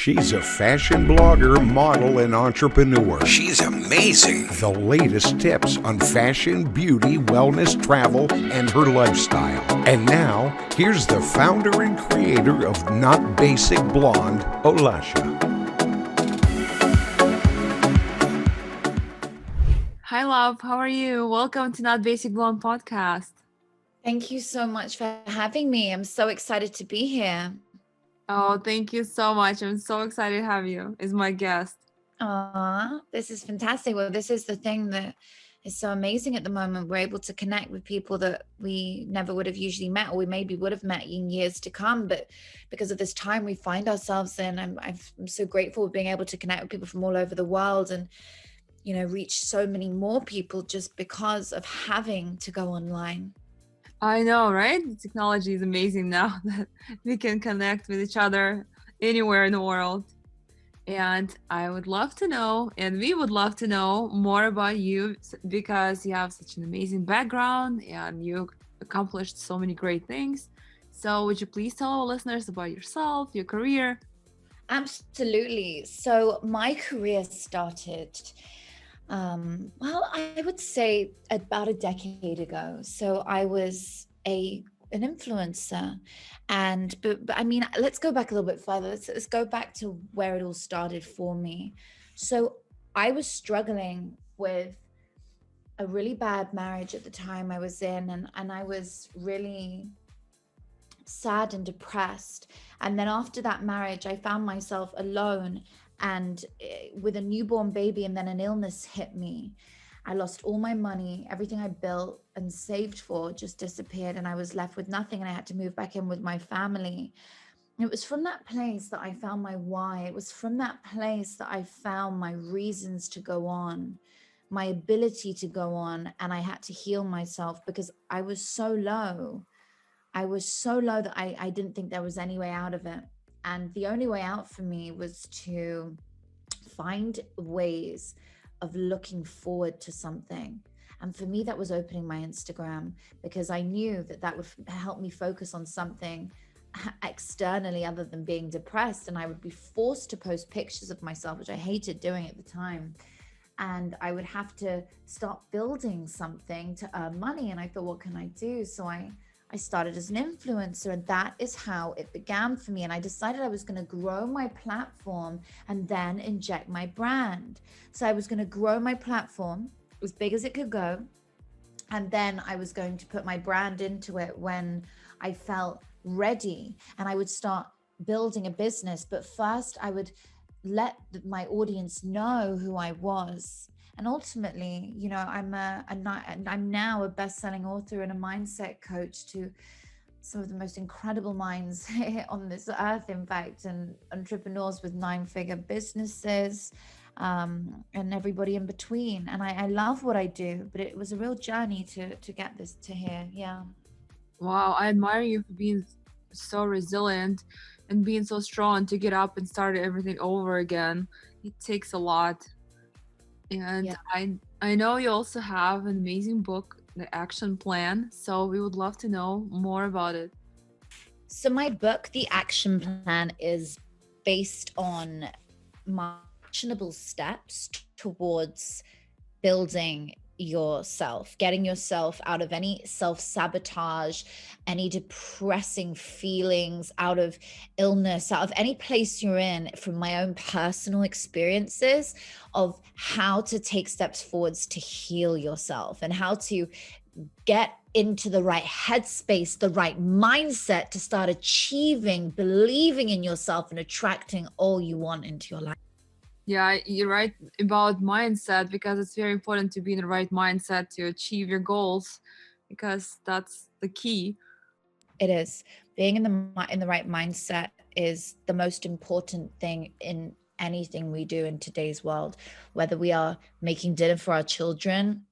She's a fashion blogger, model, and entrepreneur. She's amazing. The latest tips on fashion, beauty, wellness, travel, and her lifestyle. And now, here's the founder and creator of Not Basic Blonde, Olyasha. Hi, love. How are you? Welcome to Not Basic Blonde Podcast. Thank you so much for having me. I'm so excited to be here. Oh, thank you so much. I'm so excited to have you as my guest. This is fantastic. Well, this is the thing that is so amazing at the moment. We're able to connect with people that we never would have usually met, or we maybe would have met in years to come. But because of this time we find ourselves in, I'm so grateful for being able to connect with people from all over the world and, you know, reach so many more people just because of having to go online. I know, right? The technology is amazing now that we can connect with each other anywhere in the world. And I would love to know, and we would love to know more about you because you have such an amazing background and you accomplished so many great things. So would you please tell our listeners about yourself, your career? Absolutely. So my career started I would say about a decade ago. So I was an influencer, but I mean, let's go back a little bit further. Let's go back to where it all started for me. So I was struggling with a really bad marriage at the time I was in, and I was really sad and depressed. And then after that marriage, I found myself alone and with a newborn baby, and then an illness hit me. I lost all my money. Everything I built and saved for just disappeared, and I was left with nothing, and I had to move back in with my family. And it was from that place that I found my why. It was from that place that I found my reasons to go on, my ability to go on, and I had to heal myself because I was so low. I was so low that I didn't think there was any way out of it. And the only way out for me was to find ways of looking forward to something. And for me, that was opening my Instagram, because I knew that would help me focus on something externally other than being depressed. And I would be forced to post pictures of myself, which I hated doing at the time. And I would have to start building something to earn money. And I thought, what can I do? So I started as an influencer, and that is how it began for me. And I decided I was going to grow my platform and then inject my brand. So I was going to grow my platform as big as it could go. And then I was going to put my brand into it when I felt ready, and I would start building a business. But first I would let my audience know who I was. And ultimately, you know, I'm now a best-selling author and a mindset coach to some of the most incredible minds on this earth, in fact, and entrepreneurs with 9-figure businesses, and everybody in between. And I love what I do, but it was a real journey to get this to here. Yeah. Wow, I admire you for being so resilient and being so strong to get up and start everything over again. It takes a lot. And yeah. I know you also have an amazing book, The Action Plan. So we would love to know more about it. So my book, The Action Plan, is based on my actionable steps towards building yourself, getting yourself out of any self-sabotage, any depressing feelings, out of illness, out of any place you're in, from my own personal experiences of how to take steps forwards to heal yourself and how to get into the right headspace, the right mindset to start achieving, believing in yourself and attracting all you want into your life. Yeah, you're right about mindset, because it's very important to be in the right mindset to achieve your goals, because that's the key. It is. Being in the right mindset is the most important thing in anything we do in today's world, whether we are making dinner for our children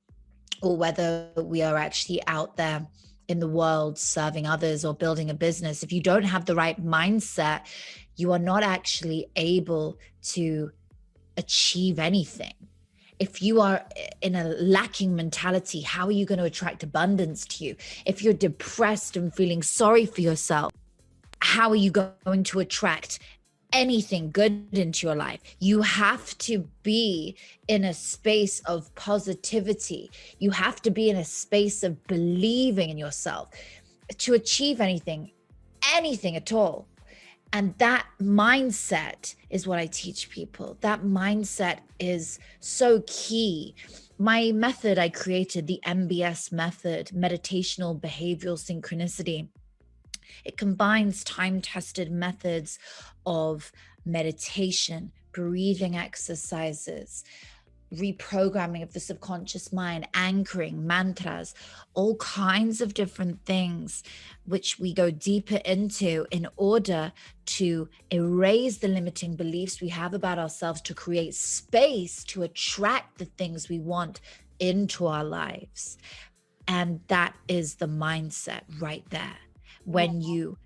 or whether we are actually out there in the world serving others or building a business. If you don't have the right mindset, you are not actually able to achieve anything. If you are in a lacking mentality, how are you going to attract abundance to you? If you're depressed and feeling sorry for yourself, how are you going to attract anything good into your life, you have to be in a space of positivity. You have to be in a space of believing in yourself to achieve anything at all. And that mindset is what I teach people. That mindset is so key. My method I created, the MBS method, meditational behavioral synchronicity. It combines time-tested methods of meditation, breathing exercises, reprogramming of the subconscious mind, anchoring, mantras, all kinds of different things, which we go deeper into in order to erase the limiting beliefs we have about ourselves, to create space to attract the things we want into our lives. And that is the mindset right there. When you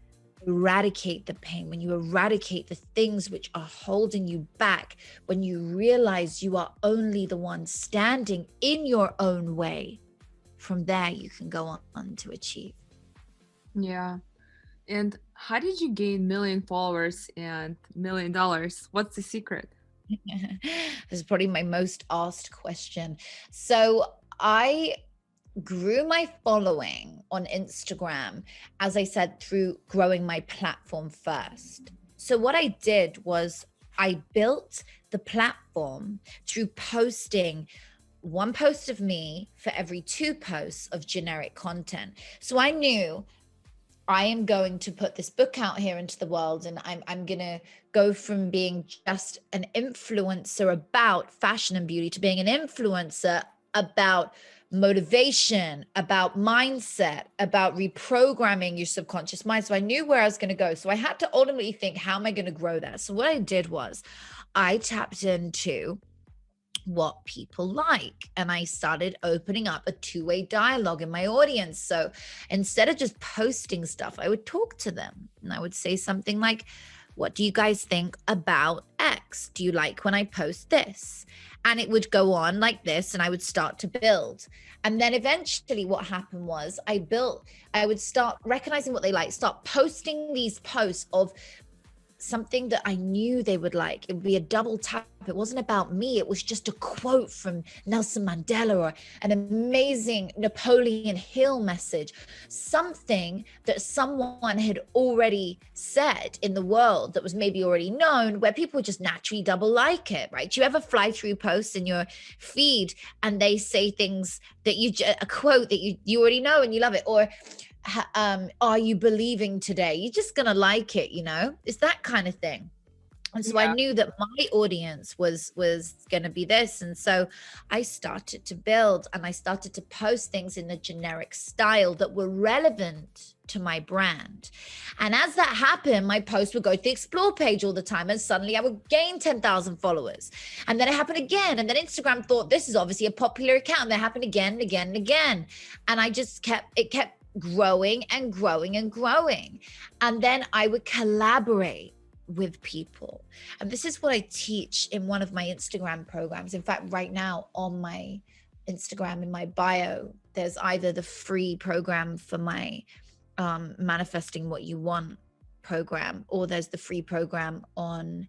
eradicate the pain, when you eradicate the things which are holding you back, when you realize you are only the one standing in your own way, from there you can go on to achieve. Yeah. And how did you gain 1 million followers and $1 million? What's the secret? This is probably my most asked question. So I grew my following on Instagram, as I said, through growing my platform first. So what I did was I built the platform through posting one post of me for every 2 posts of generic content. So I knew I am going to put this book out here into the world, and I'm going to go from being just an influencer about fashion and beauty to being an influencer about motivation, about mindset, about reprogramming your subconscious mind. So I knew where I was going to go. So I had to ultimately think, how am I going to grow that? So what I did was I tapped into what people like, and I started opening up a 2-way dialogue in my audience. So instead of just posting stuff, I would talk to them, and I would say something like, what do you guys think about X? Do you like when I post this? And it would go on like this, and I would start to build. And then eventually what happened was I would start recognizing what they like, start posting these posts of something that I knew they would like. It would be a double tap. It wasn't about me. It was just a quote from Nelson Mandela or an amazing Napoleon Hill message, something that someone had already said in the world that was maybe already known, where people just naturally double like it, right? Do you ever fly through posts in your feed and they say things that a quote that you already know and you love it? Or are you believing today? You're just gonna like it, it's that kind of thing. And so I knew that my audience was gonna be this, and so I started to build, and I started to post things in a generic style that were relevant to my brand. And as that happened, my posts would go to the explore page all the time, and suddenly I would gain 10,000 followers. And then it happened again, and then Instagram thought, this is obviously a popular account, and that happened again and again and again. And I just kept growing and growing and growing. And then I would collaborate with people. And this is what I teach in one of my Instagram programs. In fact, right now on my Instagram, in my bio, there's either the free program for my Manifesting What You Want program, or there's the free program on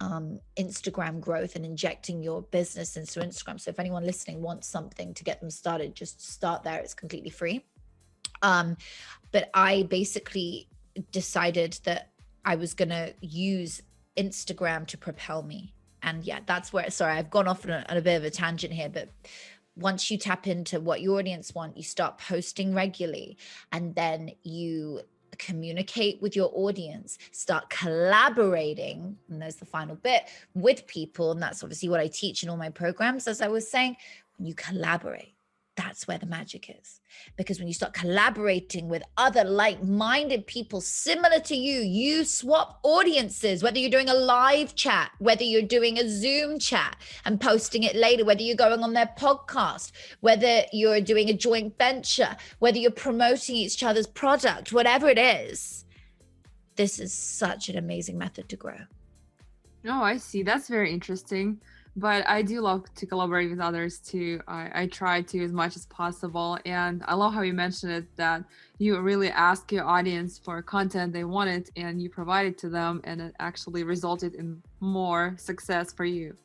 Instagram growth and injecting your business into Instagram. So if anyone listening wants something to get them started, just start there. It's completely free. But I basically decided that I was going to use Instagram to propel me. And yeah, that's where, sorry, I've gone off on a bit of a tangent here, but once you tap into what your audience want, you start posting regularly, and then you communicate with your audience, start collaborating, and there's the final bit, with people. And that's obviously what I teach in all my programs. As I was saying, when you collaborate, that's where the magic is. Because when you start collaborating with other like-minded people similar to you, you swap audiences, whether you're doing a live chat, whether you're doing a Zoom chat and posting it later, whether you're going on their podcast, whether you're doing a joint venture, whether you're promoting each other's product, whatever it is. This is such an amazing method to grow. Oh, I see. That's very interesting. but I do love to collaborate with others too. I try to as much as possible. And I love how you mentioned it, that you really ask your audience for content they wanted and you provide it to them, and it actually resulted in more success for you.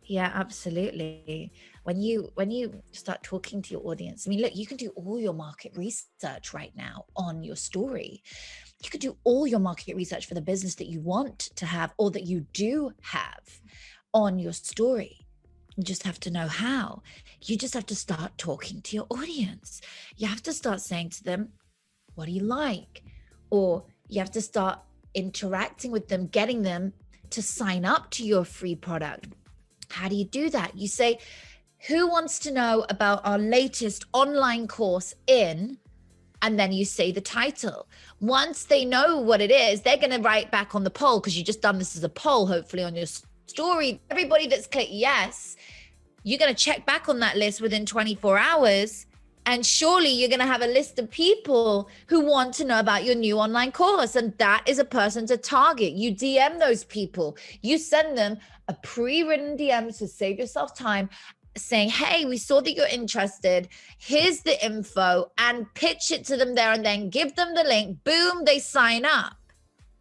Yeah, absolutely. When you start talking to your audience, I mean, look, you can do all your market research right now on your story. You could do all your market research for the business that you want to have or that you do have on your story. You just have to know how. You just have to start talking to your audience. You have to start saying to them, what do you like? Or you have to start interacting with them, getting them to sign up to your free product. How do you do that? You say, who wants to know about our latest online course in, and then you say the title. Once they know what it is, they're going to write back on the poll, because you just done this as a poll, hopefully on your story. Everybody that's clicked yes, you're going to check back on that list within 24 hours. And surely you're going to have a list of people who want to know about your new online course. And that is a person to target. You DM those people. You send them a pre-written DM to save yourself time, saying, hey, we saw that you're interested. Here's the info, and pitch it to them there and then give them the link. Boom, they sign up.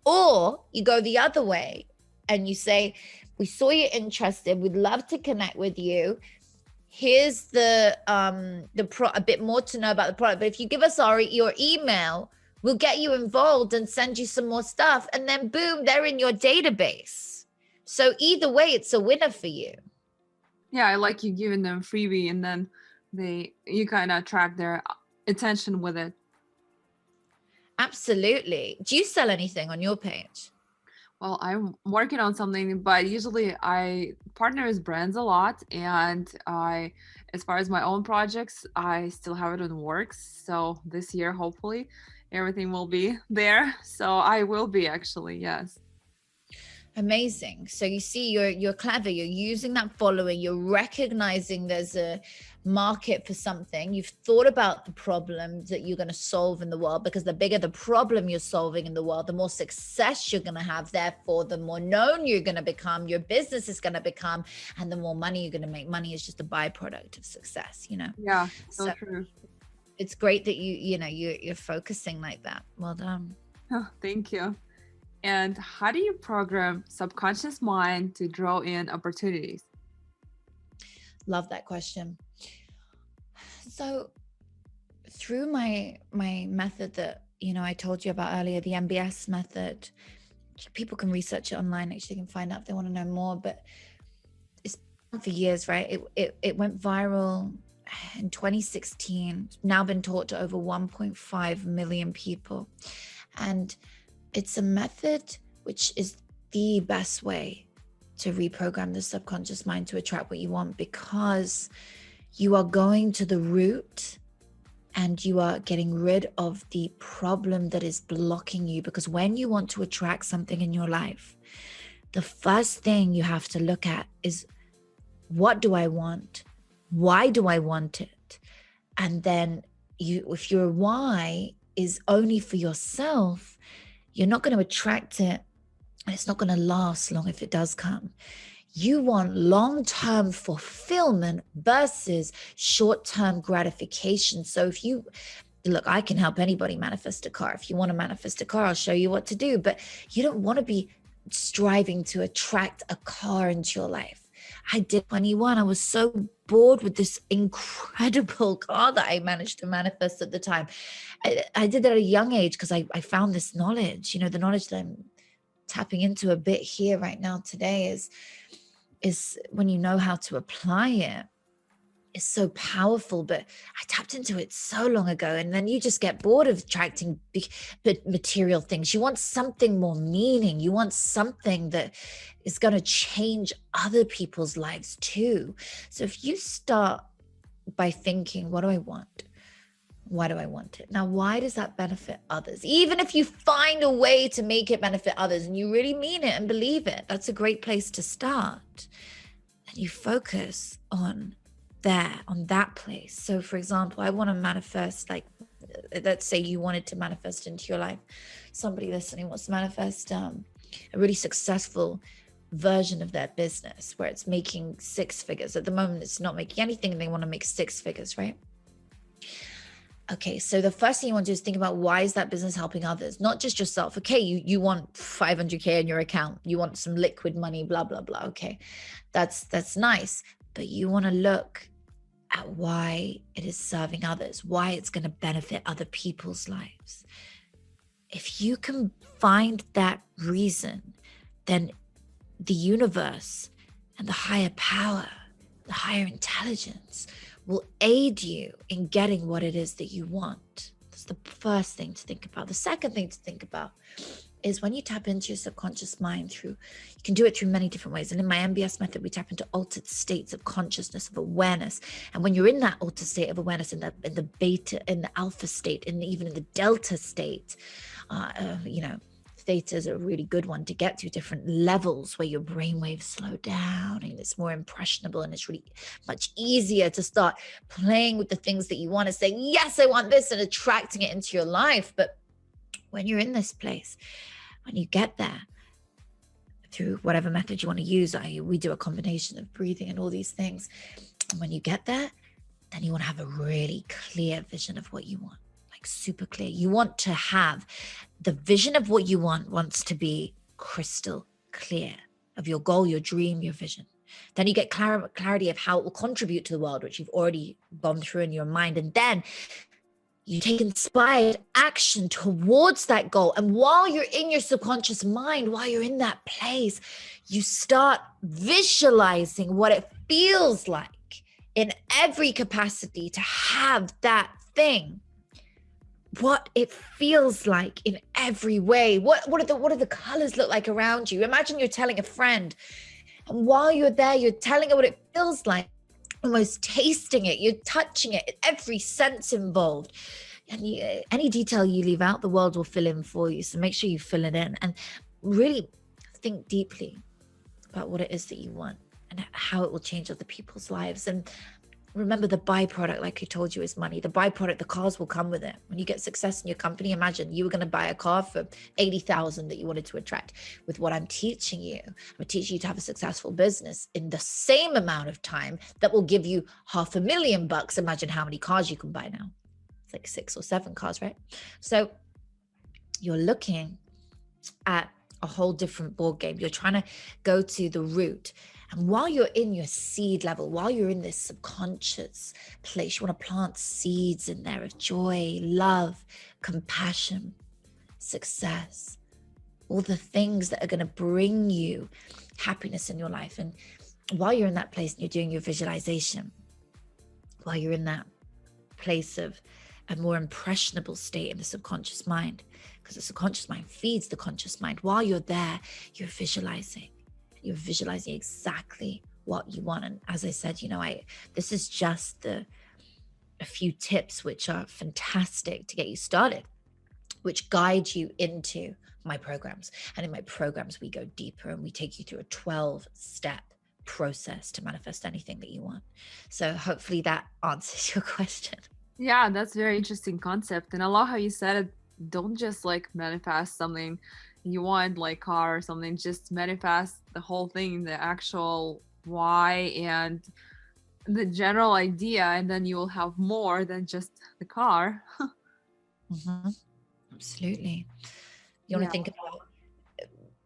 Or you go the other way and you say, we saw you're interested. We'd love to connect with you. Here's a bit more to know about the product. But if you give us your email, we'll get you involved and send you some more stuff. And then boom, they're in your database. So either way, it's a winner for you. Yeah, I like you giving them freebie, and then you kind of attract their attention with it. Absolutely. Do you sell anything on your page? Well, I'm working on something, but usually I partner with brands a lot. And as far as my own projects, I still have it in works. So this year, hopefully, everything will be there. So I will be, actually, yes. Amazing. So you see, you're clever. You're using that following. You're recognizing there's a market for something. You've thought about the problem that you're going to solve in the world, because the bigger the problem you're solving in the world, the more success you're going to have. Therefore, the more known you're going to become, your business is going to become, and the more money you're going to make. Money is just a byproduct of success, you know? Yeah, so true. It's great that you're focusing like that. Well done. Oh, thank you. And how do you program subconscious mind to draw in opportunities? Love that question. So through my method that, I told you about earlier, the MBS method, people can research it online. Actually, they can find out if they want to know more, but it's been for years, right? It went viral in 2016, now been taught to over 1.5 million people. And it's a method which is the best way to reprogram the subconscious mind to attract what you want, because you are going to the root and you are getting rid of the problem that is blocking you. Because when you want to attract something in your life, the first thing you have to look at is, what do I want? Why do I want it? And then if your why is only for yourself, you're not going to attract it, and it's not going to last long if it does come. You want long-term fulfillment versus short-term gratification. So look, I can help anybody manifest a car. If you want to manifest a car, I'll show you what to do. But you don't want to be striving to attract a car into your life. I did 21. I was so bored with this incredible car that I managed to manifest at the time. I did that at a young age because I found this knowledge, the knowledge that I'm tapping into a bit here right now today is when you know how to apply it, is so powerful. But I tapped into it so long ago, and then you just get bored of attracting big material things. You want something more meaning. You want something that is going to change other people's lives too. So if you start by thinking, what do I want? Why do I want it? Now, why does that benefit others? Then if you find a way to make it benefit others and you really mean it and believe it, that's a great place to start. And you focus on that place. So for example, I want to manifest, let's say you wanted to manifest into your life, somebody listening wants to manifest a really successful version of their business where it's making 6 figures. At the moment, it's not making anything and they want to make 6 figures, right? Okay, so the first thing you want to do is think about, why is that business helping others? Not just yourself. Okay, you want 500K in your account. You want some liquid money, blah, blah, blah. Okay, that's nice. But you want to look at why it is serving others, why it's going to benefit other people's lives. If you can find that reason, then the universe and the higher power, the higher intelligence will aid you in getting what it is that you want. That's the first thing to think about. The second thing to think about is when you tap into your subconscious mind you can do it through many different ways. And in my MBS method, we tap into altered states of consciousness, of awareness. And when you're in that altered state of awareness, in the beta, in the alpha state, and even in the delta state, theta is a really good one to get to, different levels where your brainwaves slow down and it's more impressionable, and it's really much easier to start playing with the things that you want and saying, yes, I want this, and attracting it into your life. But when you're in this place, when you get there through whatever method you want to use, we do a combination of breathing and all these things. And when you get there, then you want to have a really clear vision of what you want. Super clear. You want to have the vision of what you wants to be crystal clear, of your goal, your dream, your vision. Then you get clarity of how it will contribute to the world, which you've already gone through in your mind. And then you take inspired action towards that goal. And while you're in your subconscious mind, while you're in that place, you start visualizing what it feels like in every capacity to have that thing. What it feels like in every way. What do the colors look like around you? Imagine you're telling a friend, and while you're there, you're telling her what it feels like, almost tasting it, you're touching it, every sense involved. And any detail you leave out, the world will fill in for you. So make sure you fill it in and really think deeply about what it is that you want and how it will change other people's lives. And remember, the byproduct, like I told you, is money. The byproduct, the cars will come with it. When you get success in your company, imagine you were going to buy a car for 80,000 that you wanted to attract. With what I'm teaching you, I'm teaching you to have a successful business in the same amount of time that will give you $500,000. Imagine how many cars you can buy now. It's like 6 or 7 cars, right? So you're looking at a whole different ball game. You're trying to go to the root. And while you're in your seed level, while you're in this subconscious place, you want to plant seeds in there of joy, love, compassion, success, all the things that are going to bring you happiness in your life. And while you're in that place and you're doing your visualization, while you're in that place of a more impressionable state in the subconscious mind, because the subconscious mind feeds the conscious mind, while you're there, you're visualizing exactly what you want. And as I said, this is just a few tips which are fantastic to get you started, which guide you into my programs. And in my programs, we go deeper and we take you through a 12-step process to manifest anything that you want. So hopefully that answers your question. Yeah, that's a very interesting concept. And I love how you said it. Don't just manifest something you want, like car or something, just manifest the whole thing, the actual why and the general idea, and then you will have more than just the car. Mm-hmm. Absolutely. You want to think about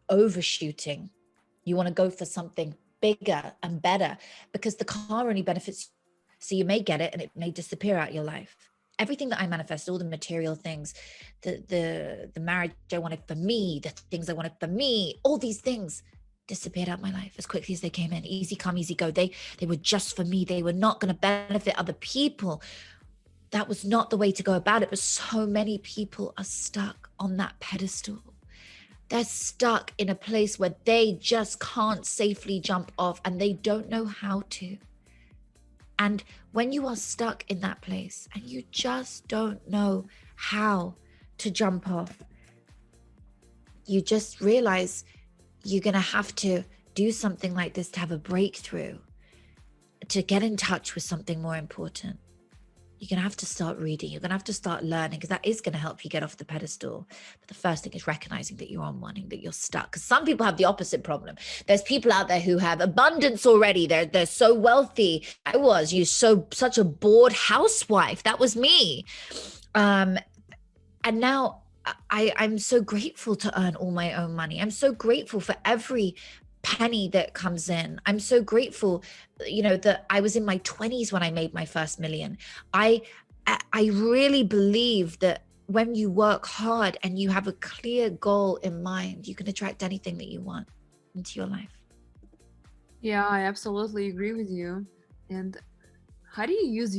overshooting. You want to go for something bigger and better, because the car only benefits. So you may get it and it may disappear out your life. Everything that I manifest, all the material things, the marriage I wanted for me, the things I wanted for me, all these things disappeared out of my life as quickly as they came in. Easy come, easy go. They were just for me. They were not going to benefit other people. That was not the way to go about it. But so many people are stuck on that pedestal. They're stuck in a place where they just can't safely jump off, and they don't know how to. And when you are stuck in that place and you just don't know how to jump off, you just realize you're going to have to do something like this to have a breakthrough, to get in touch with something more important. you're going to have to start reading. You're going to have to start learning, because that is going to help you get off the pedestal. But the first thing is recognizing that you're on one and that you're stuck. Because some people have the opposite problem. There's people out there who have abundance already. They're so wealthy. Such a bored housewife. That was me. And now I'm so grateful to earn all my own money. I'm so grateful for every penny that comes in. I'm so grateful, that I was in my 20s when I made my first million. I really believe that when you work hard and you have a clear goal in mind, you can attract anything that you want into your life. Yeah, I absolutely agree with you. And how do you use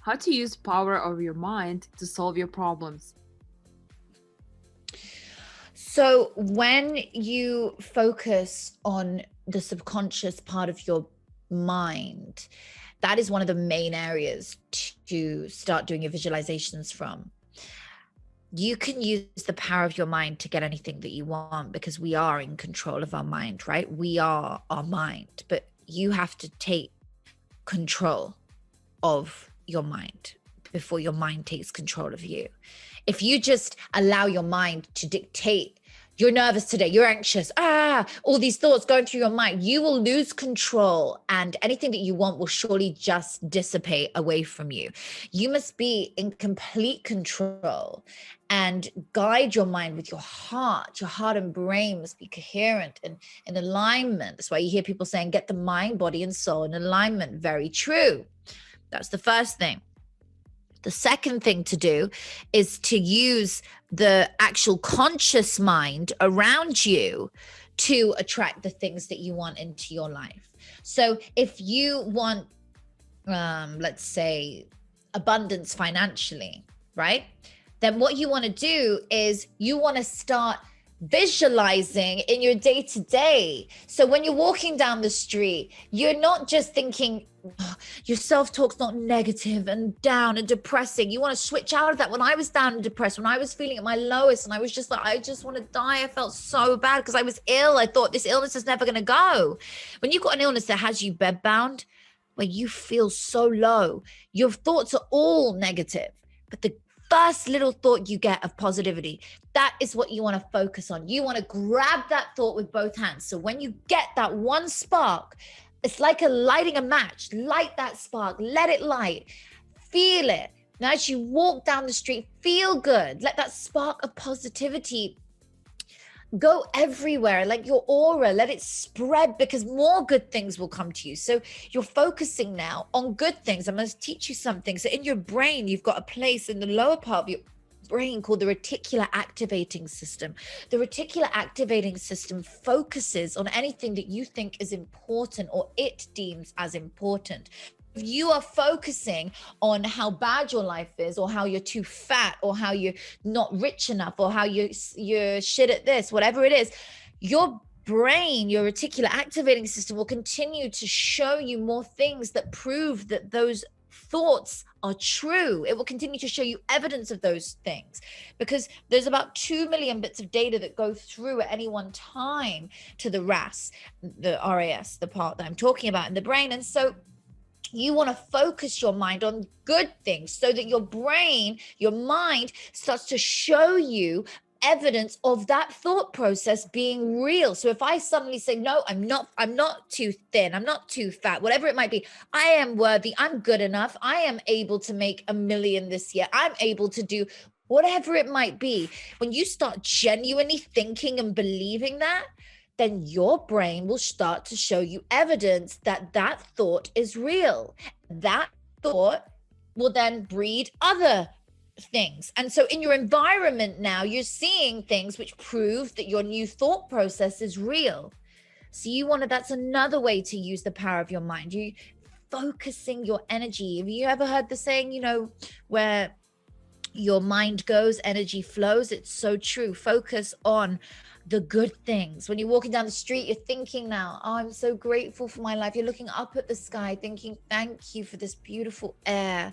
how to use power of your mind to solve your problems? So when you focus on the subconscious part of your mind, that is one of the main areas to start doing your visualizations from. You can use the power of your mind to get anything that you want, because we are in control of our mind, right? We are our mind, but you have to take control of your mind before your mind takes control of you. If you just allow your mind to dictate, you're nervous today, you're anxious, all these thoughts going through your mind, you will lose control, and anything that you want will surely just dissipate away from you. You must be in complete control and guide your mind with your heart. Your heart and brain must be coherent and in alignment. That's why you hear people saying, get the mind, body, and soul in alignment. Very true. That's the first thing. The second thing to do is to use the actual conscious mind around you to attract the things that you want into your life. So if you want, let's say, abundance financially, right? Then what you want to do is you want to start visualizing in your day-to-day. So when you're walking down the street, you're not just thinking, your self-talk's not negative and down and depressing. You want to switch out of that. When I was down and depressed, when I was feeling at my lowest and I was just like, I just want to die. I felt so bad because I was ill. I thought this illness is never going to go. When you've got an illness that has you bedbound, where you feel so low, your thoughts are all negative. But the first little thought you get of positivity, that is what you want to focus on. You want to grab that thought with both hands. So when you get that one spark, it's like lighting a match. Light that spark, let it light, feel it. Now as you walk down the street, feel good. Let that spark of positivity go everywhere, like your aura, let it spread, because more good things will come to you. So you're focusing now on good things. I'm going to teach you something. So in your brain, you've got a place in the lower part of your brain called the reticular activating system. The reticular activating system focuses on anything that you think is important or it deems as important. If you are focusing on how bad your life is, or how you're too fat, or how you're not rich enough, or how you're shit at this, whatever it is, your brain, your reticular activating system will continue to show you more things that prove that those thoughts are true. It will continue to show you evidence of those things, because there's about 2 million bits of data that go through at any one time to the RAS, the part that I'm talking about in the brain. And so you want to focus your mind on good things so that your brain, your mind starts to show you evidence of that thought process being real. So if I suddenly say, no, I'm not too thin, I'm not too fat, whatever it might be, I am worthy, I'm good enough, I am able to make 1 million this year, I'm able to do whatever it might be. When you start genuinely thinking and believing that, then your brain will start to show you evidence that that thought is real. That thought will then breed other things. And so in your environment now, you're seeing things which prove that your new thought process is real. So that's another way to use the power of your mind. You focusing your energy. Have you ever heard the saying, where your mind goes, energy flows? It's so true. Focus on the good things. When you're walking down the street, you're thinking now, oh, I'm so grateful for my life. You're looking up at the sky thinking, thank you for this beautiful air.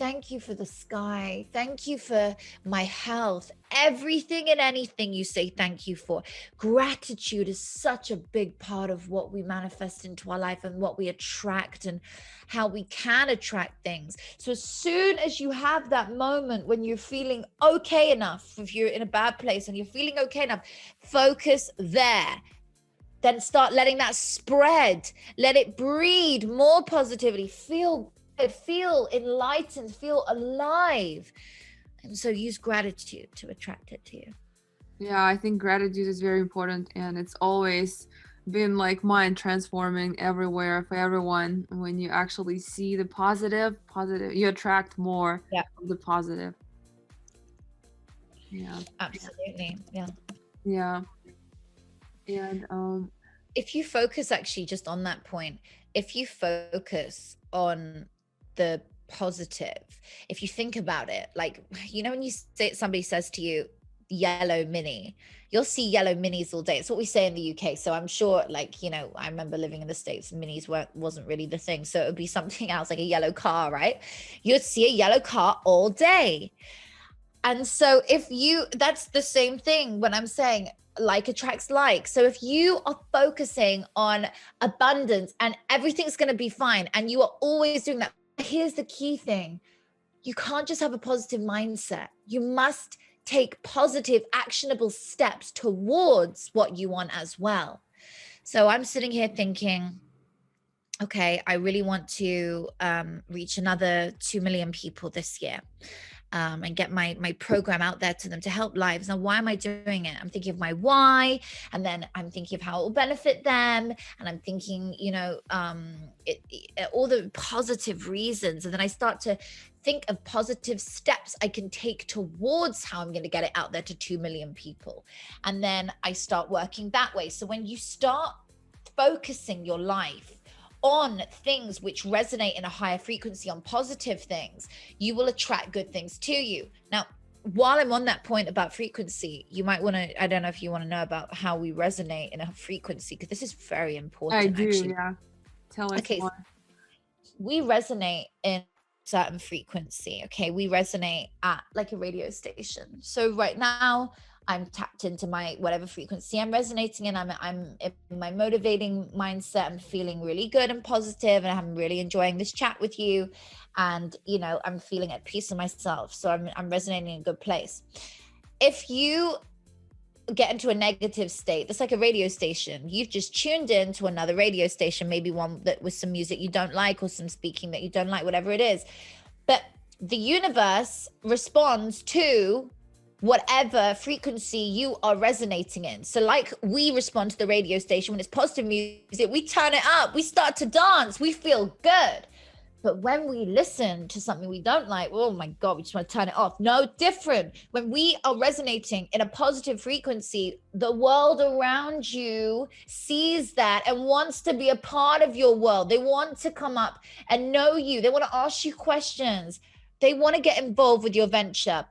thank you for the sky. Thank you for my health. Everything and anything you say thank you for. Gratitude is such a big part of what we manifest into our life and what we attract and how we can attract things. So as soon as you have that moment when you're feeling okay enough, if you're in a bad place and you're feeling okay enough, focus there. Then start letting that spread. Let it breed more positivity. Feel enlightened, feel alive. And so use gratitude to attract it to you. Yeah, I think gratitude is very important, and it's always been like mind transforming everywhere for everyone. When you actually see the positive, you attract more of the positive. Yeah. Absolutely. Yeah. Yeah. And if you focus actually just on that point, if you focus on the positive, if you think about it, like, you know, when you say, somebody says to you, yellow mini, you'll see yellow minis all day. It's what we say in the UK. So I'm sure, like, you know, I remember living in the States, minis wasn't really the thing. So it would be something else, like a yellow car, right? You'd see a yellow car all day. And so that's the same thing when I'm saying like attracts like. So if you are focusing on abundance and everything's going to be fine, and you are always doing that, here's the key thing. You can't just have a positive mindset. You must take positive, actionable steps towards what you want as well. So I'm sitting here thinking, okay, I really want to reach another 2 million people this year. And get my program out there to them to help lives. Now, why am I doing it? I'm thinking of my why, and then I'm thinking of how it will benefit them. And I'm thinking, you know, all the positive reasons. And then I start to think of positive steps I can take towards how I'm going to get it out there to 2 million people. And then I start working that way. So when you start focusing your life on things which resonate in a higher frequency, on positive things, you will attract good things to you. Now, while I'm on that point about frequency, you might want to, I don't know if you want to know about how we resonate in a frequency, because this is very important. I do, actually. Yeah. Tell us more. We resonate in certain frequency. Okay. We resonate at like a radio station. So right now, I'm tapped into my whatever frequency I'm resonating in. I'm in my motivating mindset. I'm feeling really good and positive, and I'm really enjoying this chat with you. And, you know, I'm feeling at peace in myself. So I'm resonating in a good place. If you get into a negative state, that's like a radio station. You've just tuned in to another radio station, maybe one that with some music you don't like or some speaking that you don't like, whatever it is. But the universe responds to whatever frequency you are resonating in. So like we respond to the radio station when it's positive music, we turn it up, we start to dance, we feel good. But when we listen to something we don't like, oh my God, we just want to turn it off. No, different. When we are resonating in a positive frequency, the world around you sees that and wants to be a part of your world. They want to come up and know you. They want to ask you questions. They want to get involved with your venture.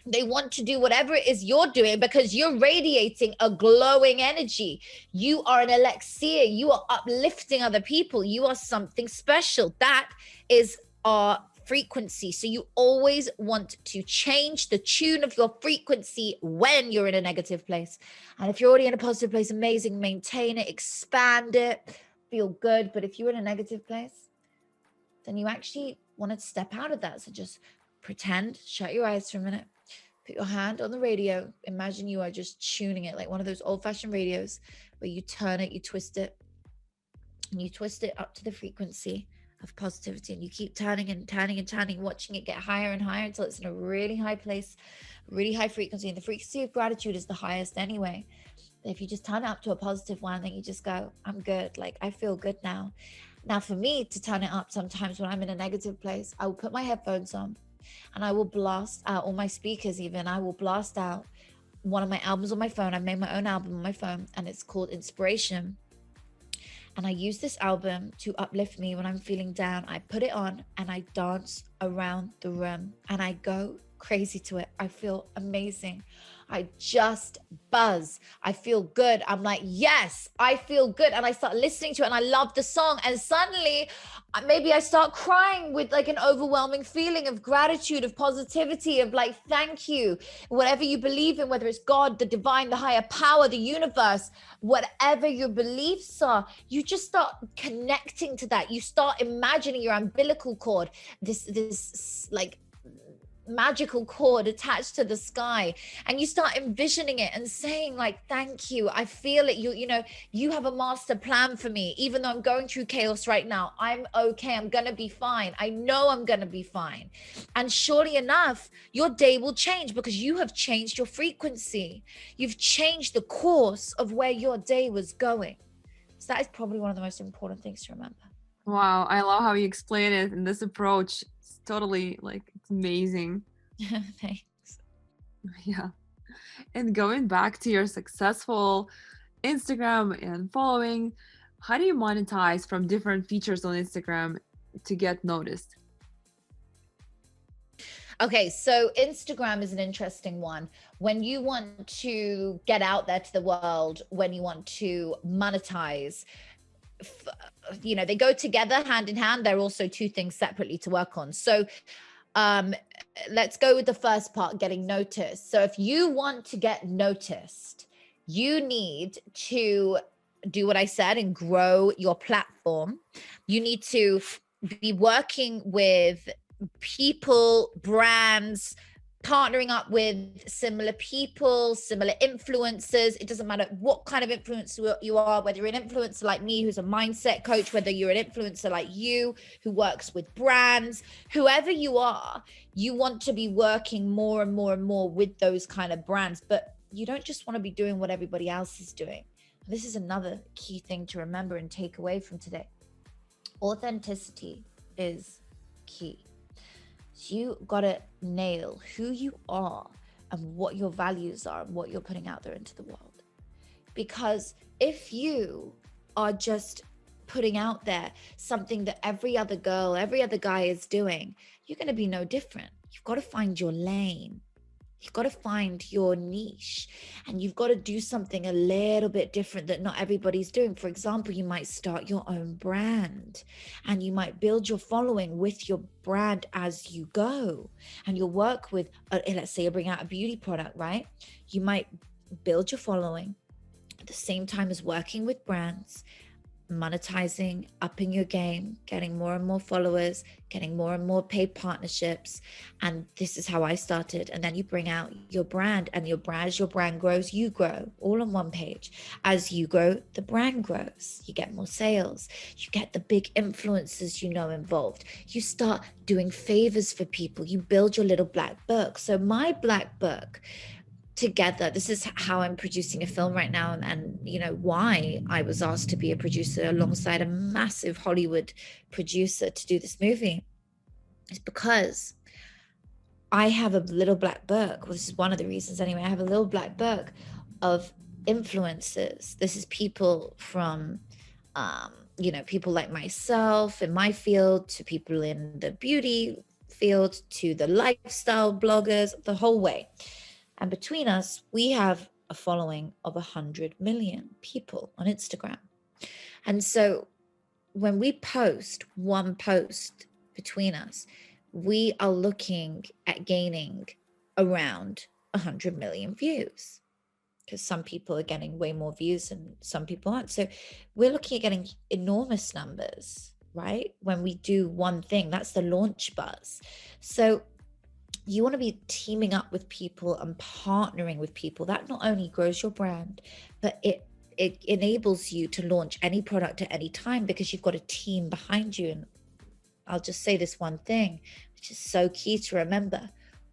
They want to do whatever it is you're doing because you're radiating a glowing energy. You are an elixir. You are uplifting other people. You are something special. That is our frequency. So you always want to change the tune of your frequency when you're in a negative place. And if you're already in a positive place, amazing. Maintain it, expand it, feel good. But if you're in a negative place, then you actually want to step out of that. So just pretend, shut your eyes for a minute. Put your hand on the radio. Imagine you are just tuning it like one of those old-fashioned radios where you turn it, you twist it, and you twist it up to the frequency of positivity. And you keep turning and turning and turning, watching it get higher and higher until it's in a really high place, really high frequency. And the frequency of gratitude is the highest anyway. If you just turn it up to a positive one, then you just go, I'm good. Like, I feel good now. Now, for me to turn it up sometimes when I'm in a negative place, I will put my headphones on. And I will blast out all my speakers even. I will blast out one of my albums on my phone. I've made my own album on my phone and it's called Inspiration. And I use this album to uplift me when I'm feeling down. I put it on and I dance around the room and I go crazy to it. I feel amazing. I just buzz. I feel good. I'm like, yes, I feel good. And I start listening to it and I love the song. And suddenly maybe I start crying with like an overwhelming feeling of gratitude, of positivity, of like, thank you. Whatever you believe in, whether it's God, the divine, the higher power, the universe, whatever your beliefs are, you just start connecting to that. You start imagining your umbilical cord, this like magical cord attached to the sky, and you start envisioning it and saying like, thank you, I feel it, you know, you have a master plan for me. Even though I'm going through chaos right now, I'm okay, I'm gonna be fine, I know I'm gonna be fine. And surely enough, your day will change because you have changed your frequency. You've changed the course of where your day was going. So that is probably one of the most important things to remember. Wow, I love how you explain it, and this approach is totally like, it's amazing. Thanks. Yeah. And going back to your successful Instagram and following, how do you monetize from different features on Instagram to get noticed? Okay, so Instagram is an interesting one. When you want to get out there to the world, when you want to monetize, you know, they go together hand in hand. They're also two things separately to work on. So let's go with the first part, getting noticed. So if you want to get noticed, you need to do what I said and grow your platform. You need to be working with people, brands, partnering up with similar people, similar influencers. It doesn't matter what kind of influencer you are, whether you're an influencer like me, who's a mindset coach, whether you're an influencer like you, who works with brands, whoever you are, you want to be working more and more and more with those kind of brands. But you don't just want to be doing what everybody else is doing. This is another key thing to remember and take away from today. Authenticity is key. You got to nail who you are and what your values are and what you're putting out there into the world. Because if you are just putting out there something that every other girl, every other guy is doing, you're going to be no different. You've got to find your lane. You've got to find your niche, and you've got to do something a little bit different that not everybody's doing. For example, you might start your own brand and you might build your following with your brand as you go, and you'll work with, let's say you bring out a beauty product, right? You might build your following at the same time as working with brands, monetizing, upping your game, getting more and more followers, getting more and more paid partnerships. And this is how I started. And then you bring out your brand, and as your brand grows, you grow, all on one page. As you grow, the brand grows. You get more sales. You get the big influencers, you know, involved. You start doing favors for people. You build your little black book. So my black book, together, this is how I'm producing a film right now, and you know why I was asked to be a producer alongside a massive Hollywood producer to do this movie. It's because I have a little black book. Well, this is one of the reasons anyway. I have a little black book of influencers. This is people from you know, people like myself in my field, to people in the beauty field, to the lifestyle bloggers, the whole way. And between us, we have a following of 100 million people on Instagram. And so when we post one post between us, we are looking at gaining around 100 million views, because some people are getting way more views and some people aren't. So we're looking at getting enormous numbers, right? When we do one thing, that's the launch buzz. So you want to be teaming up with people and partnering with people. That not only grows your brand, but it enables you to launch any product at any time, because you've got a team behind you. And I'll just say this one thing, which is so key to remember: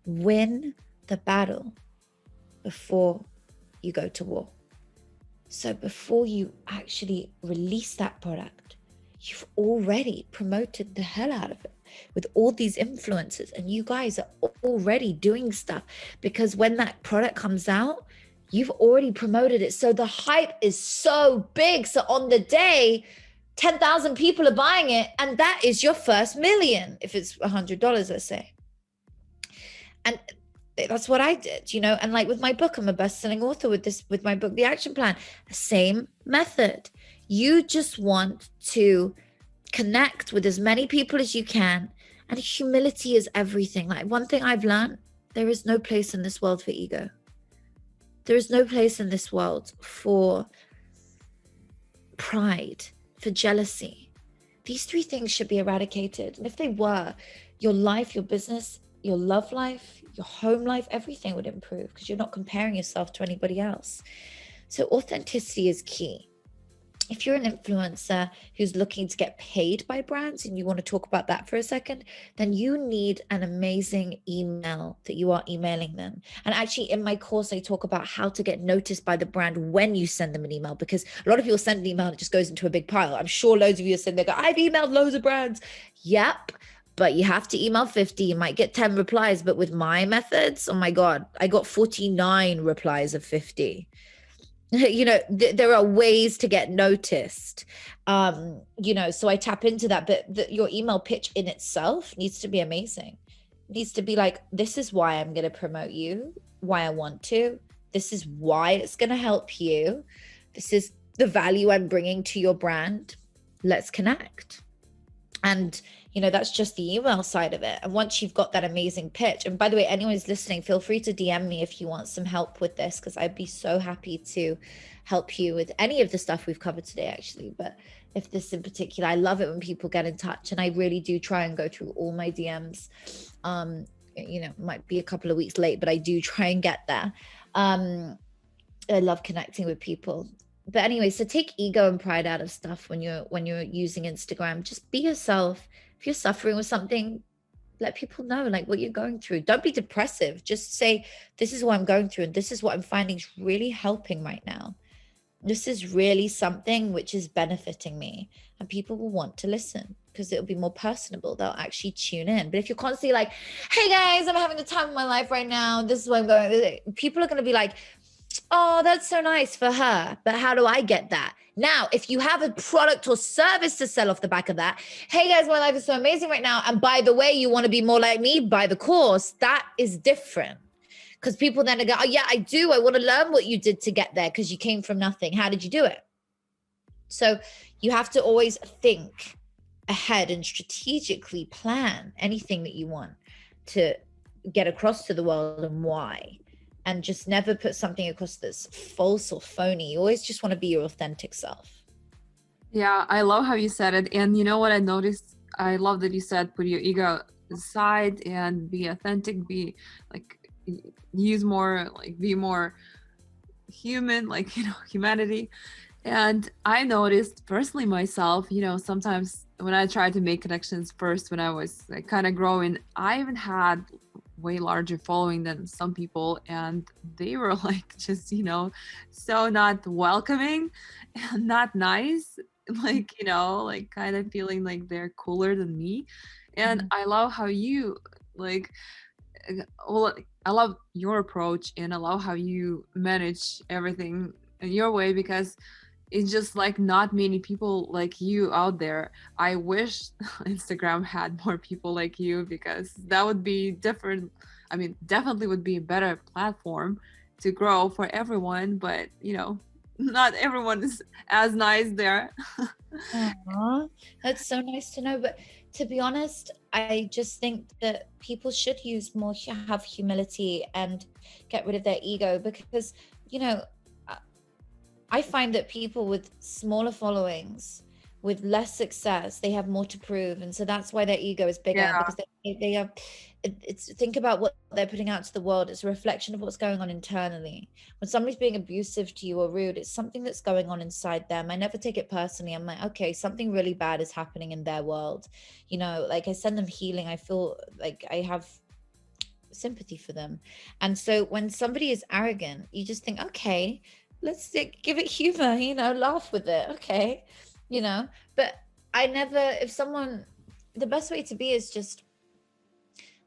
win the battle before you go to war. So before you actually release that product, you've already promoted the hell out of it with all these influencers, and you guys are already doing stuff, because when that product comes out, you've already promoted it. So the hype is so big. So on the day, 10,000 people are buying it, and that is your first million, if it's $100, let's say. And that's what I did, you know. And like with my book, I'm a best-selling author with my book, The Action Plan, same method. You just want to connect with as many people as you can. And humility is everything. Like, one thing I've learned, there is no place in this world for ego. There is no place in this world for pride, for jealousy. These three things should be eradicated. And if they were, your life, your business, your love life, your home life, everything would improve, because you're not comparing yourself to anybody else. So authenticity is key. If you're an influencer who's looking to get paid by brands, and you want to talk about that for a second, then you need an amazing email that you are emailing them. And actually in my course, I talk about how to get noticed by the brand when you send them an email, because a lot of people send an email and it just goes into a big pile. I'm sure loads of you are sitting there go, I've emailed loads of brands. Yep. But you have to email 50. You might get 10 replies. But with my methods, oh my God, I got 49 replies of 50. You know, there are ways to get noticed, you know, so I tap into that. But your email pitch in itself needs to be amazing. It needs to be like, this is why I'm going to promote you, why I want to. This is why it's going to help you. This is the value I'm bringing to your brand. Let's connect. And, you know, that's just the email side of it. And once you've got that amazing pitch, and by the way, anyone who's listening, feel free to DM me if you want some help with this, because I'd be so happy to help you with any of the stuff we've covered today, actually. But if this in particular, I love it when people get in touch, and I really do try and go through all my DMs. You know, might be a couple of weeks late, but I do try and get there. I love connecting with people. But anyway, so take ego and pride out of stuff when you're using Instagram. Just be yourself. If you're suffering with something, let people know like what you're going through. Don't be depressive. Just say, this is what I'm going through, and this is what I'm finding is really helping right now. This is really something which is benefiting me, and people will want to listen because it'll be more personable. They'll actually tune in. But if you're constantly like, hey guys, I'm having the time of my life right now, this is what I'm going, people are going to be like, oh, that's so nice for her, but how do I get that? Now, if you have a product or service to sell off the back of that, hey guys, my life is so amazing right now, and by the way, you want to be more like me, buy the course, that is different. Because people then go, oh yeah, I do. I want to learn what you did to get there, because you came from nothing. How did you do it? So you have to always think ahead and strategically plan anything that you want to get across to the world and why. And just never put something across that's false or phony. You always just want to be your authentic self. Yeah, I love how you said it. And you know what I noticed? I love that you said put your ego aside and be authentic, be like, use more, like be more human, like, you know, humanity. And I noticed personally myself, you know, sometimes when I tried to make connections first, when I was like kind of growing, I even had way larger following than some people, and they were like just, you know, so not welcoming and not nice, like, you know, like kind of feeling like they're cooler than me. And I love how you like, well, I love your approach, and I love how you manage everything in your way, because it's just like not many people like you out there. I wish Instagram had more people like you, because that would be different. I mean, definitely would be a better platform to grow for everyone, but you know, not everyone is as nice there. That's so nice to know. But to be honest, I just think that people should use more, have humility and get rid of their ego, because, you know, I find that people with smaller followings, with less success, they have more to prove. And so that's why their ego is bigger, because they have, it's, think about what they're putting out to the world. It's a reflection of what's going on internally. When somebody's being abusive to you or rude, it's something that's going on inside them. I never take it personally. I'm like, okay, something really bad is happening in their world. You know, like I send them healing. I feel like I have sympathy for them. And so when somebody is arrogant, you just think, okay, let's give it humor, you know, laugh with it. Okay. You know, but I never, if someone, the best way to be is just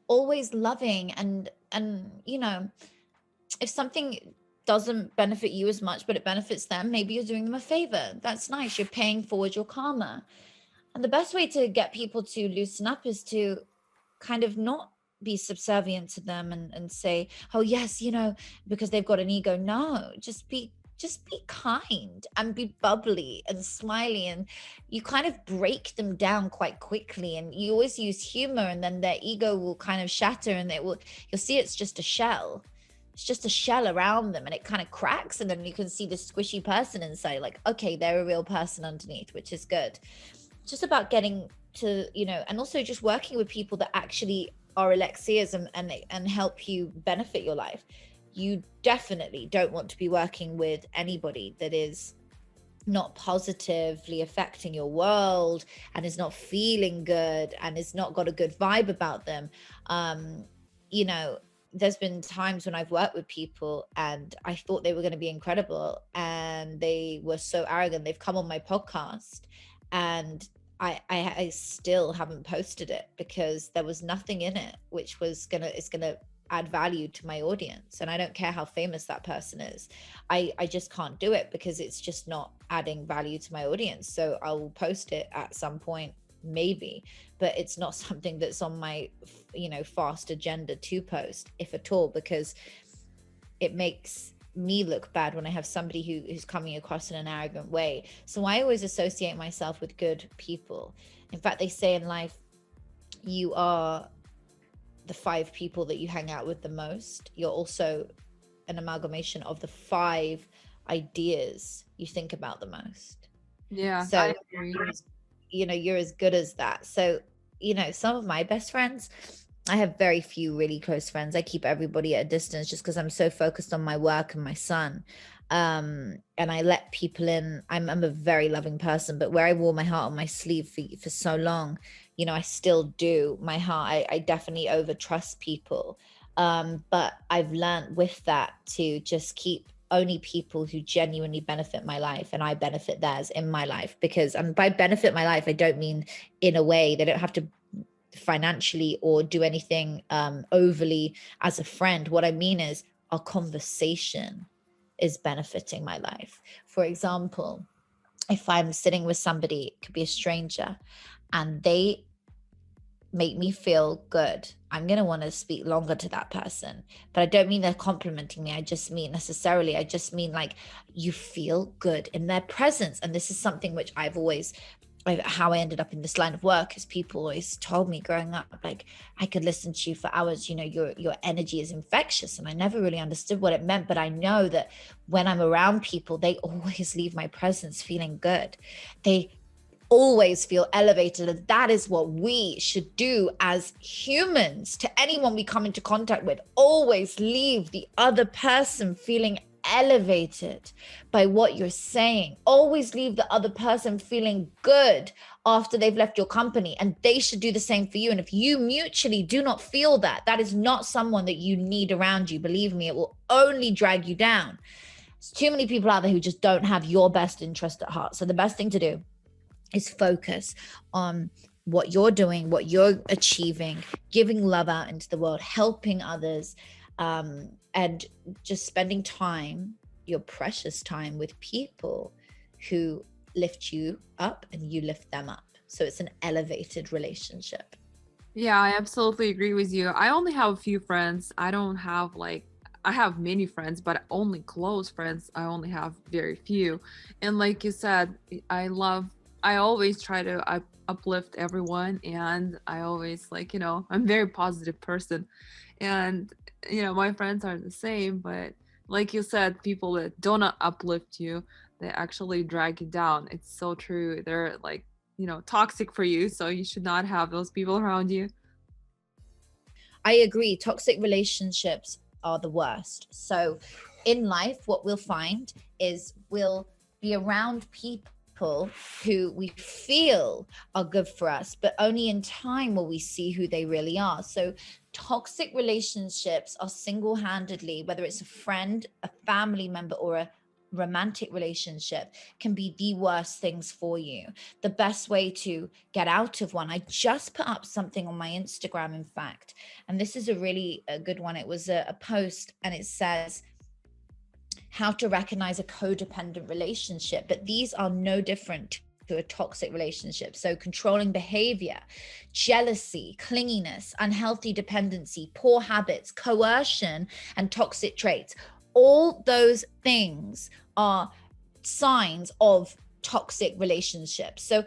always loving, and, you know, if something doesn't benefit you as much, but it benefits them, maybe you're doing them a favor. That's nice. You're paying forward your karma. And the best way to get people to loosen up is to kind of not be subservient to them and say, oh yes, because they've got an ego. No, just be kind and be bubbly and smiley, and you kind of break them down quite quickly, and you always use humor, and then their ego will kind of shatter, and you'll see it's just a shell. It's just a shell around them, and it kind of cracks, and then you can see the squishy person inside, like, okay, they're a real person underneath, which is good. It's just about getting to, and also just working with people that actually are Alexias and help you benefit your life. You definitely don't want to be working with anybody that is not positively affecting your world and is not feeling good and is not got a good vibe about them. There's been times when I've worked with people and I thought they were going to be incredible, and they were so arrogant. They've come on my podcast, and I still haven't posted it because there was nothing in it which is gonna add value to my audience. And I don't care how famous that person is. I just can't do it because it's just not adding value to my audience. So I will post it at some point, maybe, but it's not something that's on my fast agenda to post, if at all, because it makes me look bad when I have somebody who's coming across in an arrogant way. So I always associate myself with good people. In fact, they say in life, you are the 5 people that you hang out with the most. You're also an amalgamation of the 5 ideas you think about the most. Yeah. So I agree. you're as good as that. So some of my best friends, I have very few really close friends. I keep everybody at a distance just because I'm so focused on my work and my son. And I let people in. I'm a very loving person, but where I wore my heart on my sleeve for so long, I still do. My heart, I definitely over trust people. But I've learned with that to just keep only people who genuinely benefit my life, and I benefit theirs in my life. Because by benefit my life, I don't mean in a way they don't have to financially or do anything overly as a friend. What I mean is our conversation is benefiting my life. For example, if I'm sitting with somebody, it could be a stranger, and they make me feel good, I'm going to want to speak longer to that person. But I don't mean they're complimenting me. I just mean like you feel good in their presence. And this is something which how I ended up in this line of work is people always told me growing up, like, I could listen to you for hours, your energy is infectious. And I never really understood what it meant, but I know that when I'm around people, they always leave my presence feeling good. They always feel elevated, and that is what we should do as humans to anyone we come into contact with. Always leave the other person feeling elevated by what you're saying. Always leave the other person feeling good after they've left your company, and they should do the same for you. And if you mutually do not feel that, that is not someone that you need around you. Believe me, it will only drag you down. There's too many people out there who just don't have your best interest at heart. So the best thing to do is focus on what you're doing, what you're achieving, giving love out into the world, helping others, and just spending time, your precious time, with people who lift you up and you lift them up. So it's an elevated relationship. Yeah, I absolutely agree with you. I only have a few friends. I don't have I have many friends, but only close friends. I only have very few. And like you said, I always try to uplift everyone, and I always I'm a very positive person, and my friends are the same. But like you said, people that don't uplift you, they actually drag you down. It's so true. They're toxic for you, so you should not have those people around you. I agree. Toxic relationships are the worst. So in life, what we'll find is we'll be around people who we feel are good for us, but only in time will we see who they really are. So toxic relationships are single-handedly, whether it's a friend, a family member, or a romantic relationship, can be the worst things for you. The best way to get out of one, I just put up something on my Instagram, in fact, and this is a good one. It was a post, and it says how to recognize a codependent relationship. But these are no different to to a toxic relationship. So controlling behavior, jealousy, clinginess, unhealthy dependency, poor habits, coercion, and toxic traits. All those things are signs of toxic relationships. So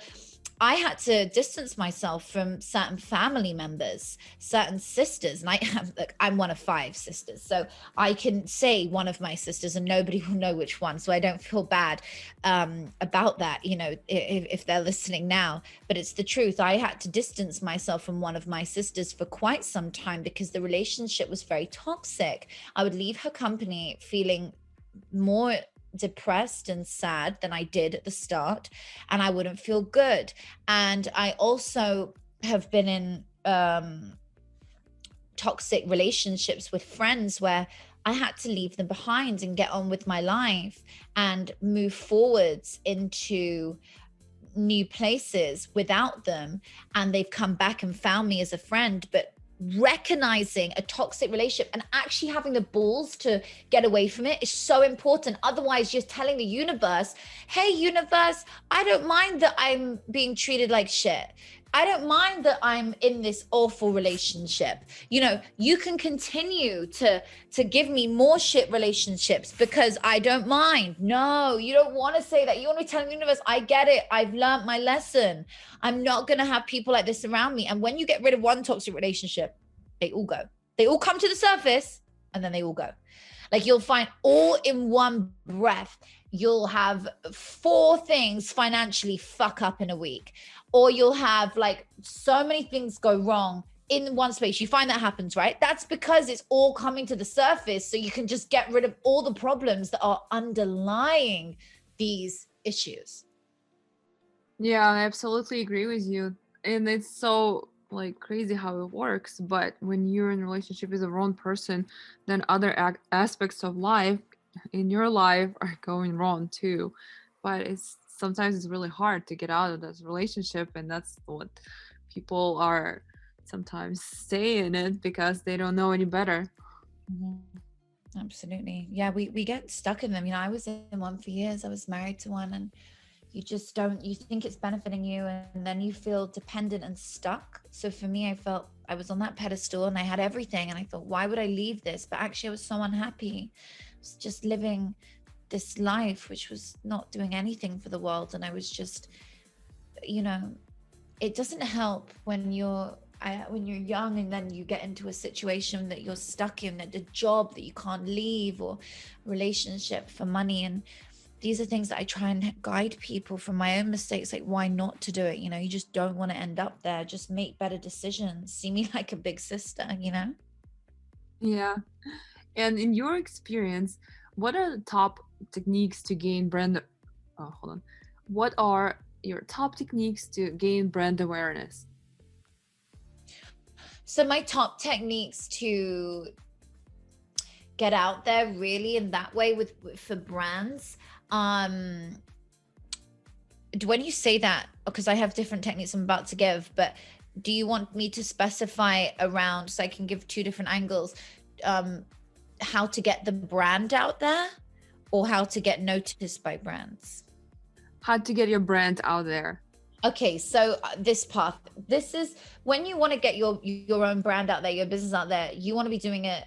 I had to distance myself from certain family members, certain sisters. And I'm one of 5 sisters. So I can say one of my sisters and nobody will know which one. So I don't feel bad about that, you know, if they're listening now. But it's the truth. I had to distance myself from one of my sisters for quite some time because the relationship was very toxic. I would leave her company feeling more depressed and sad than I did at the start, and I wouldn't feel good. And I also have been in toxic relationships with friends where I had to leave them behind and get on with my life and move forwards into new places without them, and they've come back and found me as a friend. But recognizing a toxic relationship and actually having the balls to get away from it is so important. Otherwise, you're telling the universe, hey, universe, I don't mind that I'm being treated like shit. I don't mind that I'm in this awful relationship. You know, you can continue to give me more shit relationships because I don't mind. No, you don't want to say that. You want to tell the universe, I get it. I've learned my lesson. I'm not going to have people like this around me. And when you get rid of one toxic relationship, they all go. They all come to the surface and then they all go. Like you'll find all in one breath, you'll have 4 things financially fuck up in a week. Or you'll have like so many things go wrong in one space. You find that happens, right? That's because it's all coming to the surface. So you can just get rid of all the problems that are underlying these issues. Yeah, I absolutely agree with you. And it's so like crazy how it works. But when you're in a relationship with the wrong person, then other aspects of life in your life are going wrong too. But sometimes it's really hard to get out of this relationship, and that's what people are sometimes staying in it because they don't know any better. Mm-hmm. Absolutely. Yeah, we get stuck in them. You know, I was in one for years. I was married to one, and you just don't, you think it's benefiting you, and then you feel dependent and stuck. So for me, I felt I was on that pedestal and I had everything, and I thought, why would I leave this? But actually I was so unhappy. I was just living this life which was not doing anything for the world. And I was just, you know, it doesn't help when you're young and then you get into a situation that you're stuck in, a job that you can't leave, or relationship for money. And these are things that I try and guide people from my own mistakes, like why not to do it. You know, you just don't want to end up there. Just make better decisions. See me like a big sister, you know? Yeah. And in your experience, what are the top techniques to gain brand? What are your top techniques to gain brand awareness? So my top techniques to get out there really in that way for brands. When you say that, because I have different techniques I'm about to give, but do you want me to specify around, so I can give 2 different angles, how to get the brand out there or how to get noticed by brands? How to get your brand out there. Okay, so this is when you want to get your own brand out there, your business out there, you want to be doing an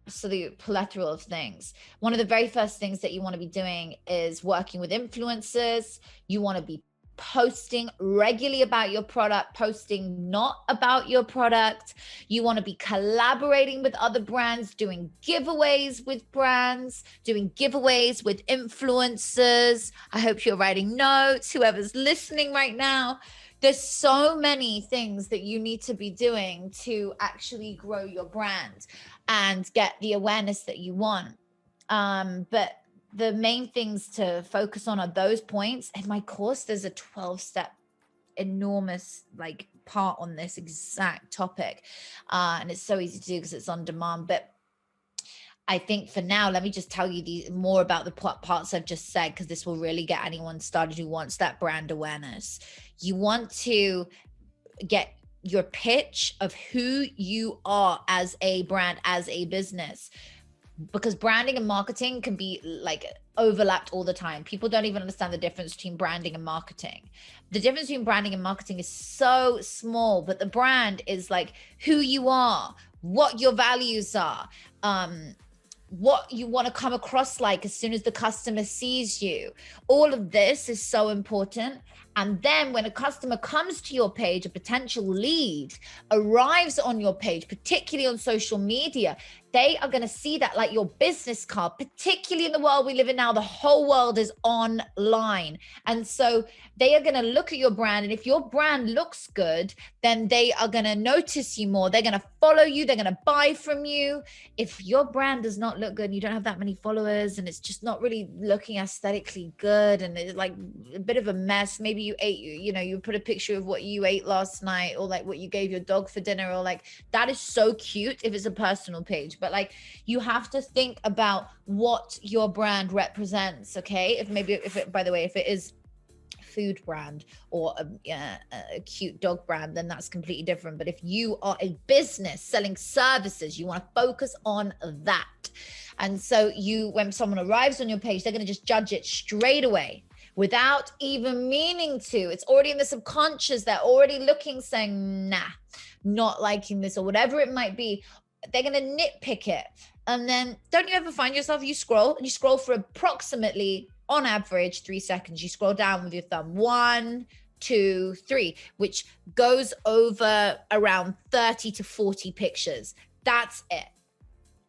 absolute plethora of things. One of the very first things that you want to be doing is working with influencers. You want to be posting regularly about your product, posting not about your product. You want to be collaborating with other brands, doing giveaways with brands, doing giveaways with influencers. I hope you're writing notes, whoever's listening right now. There's so many things that you need to be doing to actually grow your brand and get the awareness that you want. But the main things to focus on are those points. In my course, there's a 12-step enormous like part on this exact topic. And it's so easy to do because it's on demand. But I think for now, let me just tell you more about the parts I've just said, because this will really get anyone started who wants that brand awareness. You want to get your pitch of who you are as a brand, as a business, because branding and marketing can be like overlapped all the time. People don't even understand the difference between branding and marketing. The difference between branding and marketing is so small, but the brand is like who you are, what your values are, what you want to come across like as soon as the customer sees you. All of this is so important. And then when a customer comes to your page, a potential lead arrives on your page, particularly on social media, they are going to see that like your business card, particularly in the world we live in now. The whole world is online. And so they are going to look at your brand. And if your brand looks good, then they are going to notice you more. They're going to follow you. They're going to buy from you. If your brand does not look good and you don't have that many followers and it's just not really looking aesthetically good and it's like a bit of a mess, maybe you ate, you put a picture of what you ate last night or like what you gave your dog for dinner, or like that is so cute if it's a personal page. But like you have to think about what your brand represents. Okay. If it is food brand or a cute dog brand, then that's completely different. But if you are a business selling services, you want to focus on that. And so when someone arrives on your page, they're going to just judge it straight away without even meaning to. It's already in the subconscious. They're already looking, saying, nah, not liking this or whatever it might be. They're going to nitpick it. And then don't you ever find yourself, you scroll for approximately, on average, 3 seconds. You scroll down with your thumb, 1, 2, 3, which goes over around 30 to 40 pictures. That's it.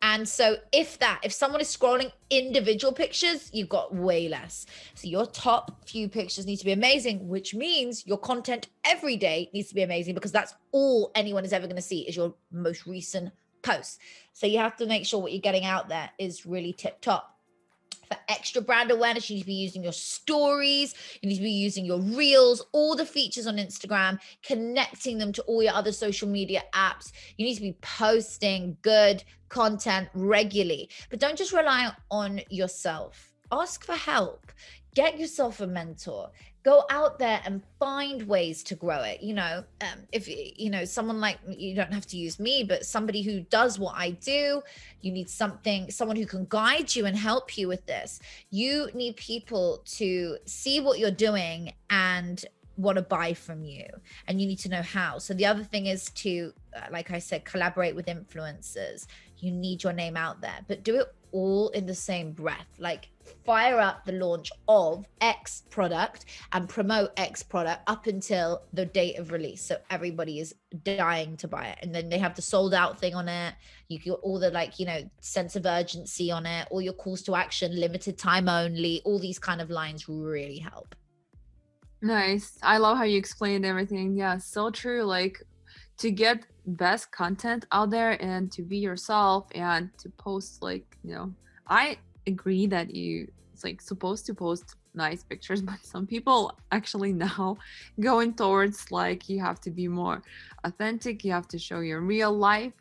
And so if someone is scrolling individual pictures, you've got way less. So your top few pictures need to be amazing, which means your content every day needs to be amazing, because that's all anyone is ever going to see is your most recent posts. So you have to make sure what you're getting out there is really tip top. For extra brand awareness, you need to be using your stories, you need to be using your reels, all the features on Instagram, connecting them to all your other social media apps. You need to be posting good content regularly, but don't just rely on yourself. Ask for help. Get yourself a mentor. Go out there and find ways to grow it. If someone like, you don't have to use me, but somebody who does what I do, you need someone who can guide you and help you with this. You need people to see what you're doing and want to buy from you, and you need to know how. So the other thing is to, like I said, collaborate with influencers. You need your name out there, but do it all in the same breath. Like fire up the launch of X product and promote X product up until the date of release, so everybody is dying to buy it. And then they have the sold out thing on it. You get all the sense of urgency on it, all your calls to action, limited time only, all these kind of lines really help. Nice. I love how you explained everything. Yeah, so true. Like to get best content out there and to be yourself and to post I agree that it's like supposed to post nice pictures, but some people actually now going towards like you have to be more authentic, you have to show your real life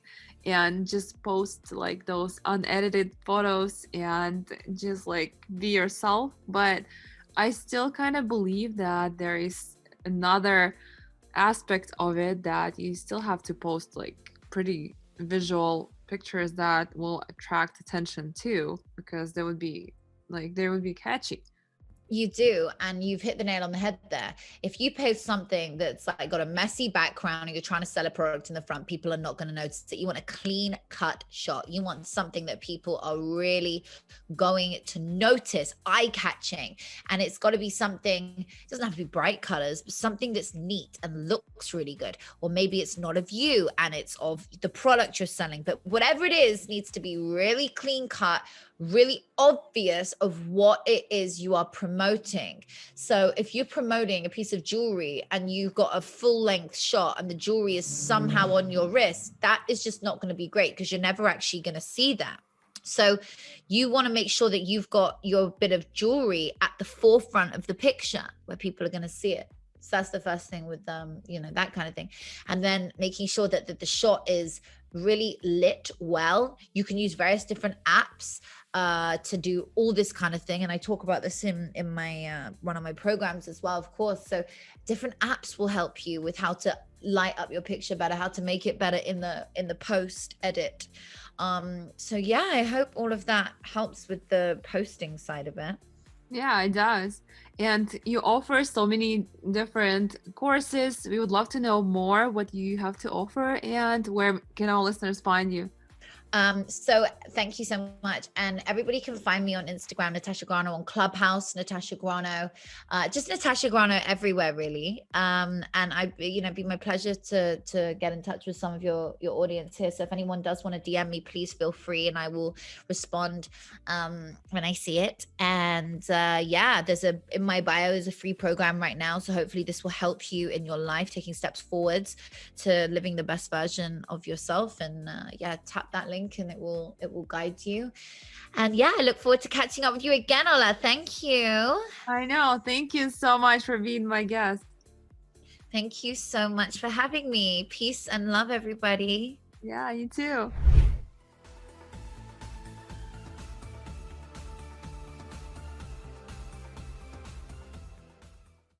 and just post like those unedited photos and just like be yourself. But I still kind of believe that there is another aspect of it, that you still have to post like pretty visual pictures that will attract attention too, because they would be catchy. You do, and you've hit the nail on the head there. If you post something that's like got a messy background and you're trying to sell a product in the front, people are not going to notice it. You want a clean cut shot. You want something that people are really going to notice, eye-catching. And it's got to be something, it doesn't have to be bright colors, but something that's neat and looks really good. Or maybe it's not of you and it's of the product you're selling, but whatever it is needs to be really clean cut, really obvious of what it is you are promoting. So if you're promoting a piece of jewelry and you've got a full length shot and the jewelry is somehow on your wrist, that is just not going to be great, because you're never actually going to see that. So you want to make sure that you've got your bit of jewelry at the forefront of the picture where people are going to see it. So that's the first thing with that kind of thing. And then making sure that the shot is really lit well. You can use various different apps to do all this kind of thing, and I talk about this in my one of my programs as well, of course. So different apps will help you with how to light up your picture better, how to make it better in the post edit. So yeah, I hope all of that helps with the posting side of it. Yeah, it does. And you offer so many different courses. We would love to know more what you have to offer, and where can our listeners find you? So thank you so much. And everybody can find me on Instagram, Natasha Grano, on Clubhouse, Natasha Grano, just Natasha Grano everywhere, really. And be my pleasure to get in touch with some of your audience here. So if anyone does want to DM me, please feel free, and I will respond when I see it. And there's in my bio is a free program right now. So hopefully this will help you in your life, taking steps forwards to living the best version of yourself. And tap that link and it will guide you. And I look forward to catching up with you again, Ola. Thank you. I know. Thank you so much for being my guest. Thank you so much for having me. Peace and love, everybody. Yeah, you too.